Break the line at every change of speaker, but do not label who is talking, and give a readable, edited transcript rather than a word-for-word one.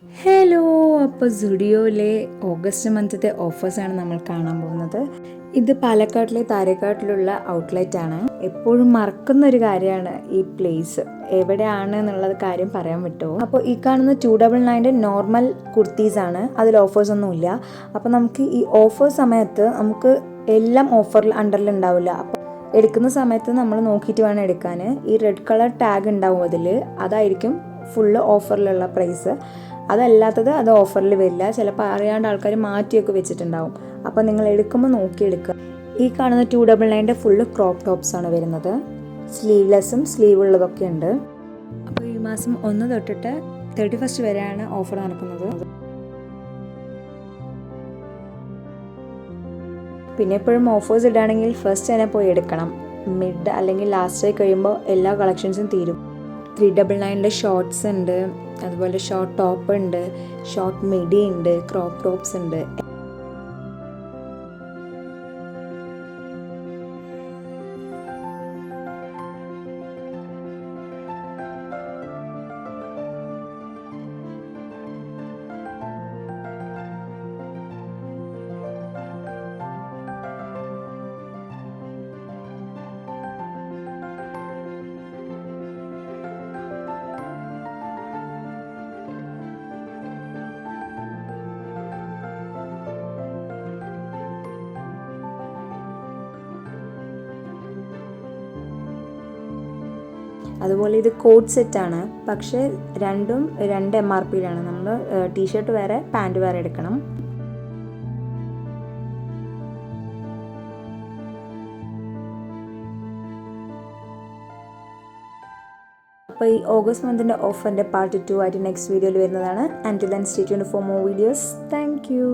Hello, അപ്പോൾ സുഡിയോയിലെ August മന്തിത്തെ ഓഫേഴ്സാണ് നമ്മൾ കാണാൻ പോകുന്നത്. ഇത് പാലക്കാട്ടിലെ താരേക്കാട്ടിലുള്ള ഔട്ട്ലെറ്റ് ആണ്. എപ്പോഴും മറക്കുന്ന ഒരു കാര്യമാണ് ഈ പ്ലേസ് എവിടെയാണ് എന്നുള്ളത് കാര്യം പറയാൻ പറ്റുമോ. അപ്പോൾ ഈ കാണുന്ന 299 നോർമൽ കുർത്തീസാണ്, അതിൽ ഓഫേഴ്സ് ഒന്നുമില്ല. അപ്പോൾ നമുക്ക് ഈ ഓഫർ സമയത്ത് നമുക്ക് എല്ലാം ഓഫറിൽ അണ്ടറിൽ ഉണ്ടാവില്ല. അപ്പോൾ എടുക്കുന്ന സമയത്ത് നമ്മൾ നോക്കിയിട്ട് വേണം എടുക്കാൻ. ഈ റെഡ് കളർ ടാഗ് ഉണ്ടാവും അതിൽ, അതായിരിക്കും ഫുള്ള് ഓഫറിലുള്ള പ്രൈസ്. അതല്ലാത്തത് അത് ഓഫറിൽ വരില്ല. ചിലപ്പോൾ അറിയാണ്ട് ആൾക്കാർ മാറ്റിയൊക്കെ വെച്ചിട്ടുണ്ടാവും. അപ്പോൾ നിങ്ങൾ എടുക്കുമ്പോൾ നോക്കിയെടുക്കുക. ഈ കാണുന്ന 299 ഫുള്ള് ക്രോപ്പ് ടോപ്സ് ആണ് വരുന്നത്. സ്ലീവ്ലെസ്സും സ്ലീവ് ഉള്ളതൊക്കെ ഉണ്ട്. അപ്പോൾ ഈ മാസം 1 തൊട്ടിട്ട് 31 വരെയാണ് ഓഫർ നടക്കുന്നത്. പിന്നെ എപ്പോഴും ഓഫേഴ്സ് ഇടുകയാണെങ്കിൽ ഫസ്റ്റ് തന്നെ പോയി എടുക്കണം. മിഡ് അല്ലെങ്കിൽ ലാസ്റ്റ് ആയി കഴിയുമ്പോൾ എല്ലാ കളക്ഷൻസും തീരും. 399 ഷോർട്ട്സ് ഉണ്ട്, അതുപോലെ ഷോർട്ട് ടോപ്പ് ഉണ്ട്, ഷോർട്ട് മിഡി ഉണ്ട്, ക്രോപ്പ് ടോപ്സ് ഉണ്ട്. അതുപോലെ ഇത് കോട്ട് സെറ്റാണ്, പക്ഷേ രണ്ടും 2 MRPയിലാണ്. നമ്മൾ ടീഷർട്ട് വേറെ പാൻറ് വേറെ എടുക്കണം. അപ്പോൾ ഈ ഓഗസ്റ്റ് മന്തിൻ്റെ ഓഫറിൻ്റെ പാർട്ട് 2 ആയിട്ട് നെക്സ്റ്റ് വീഡിയോയിൽ വരുന്നതാണ്. Until then, stay tuned for more videos. Thank you.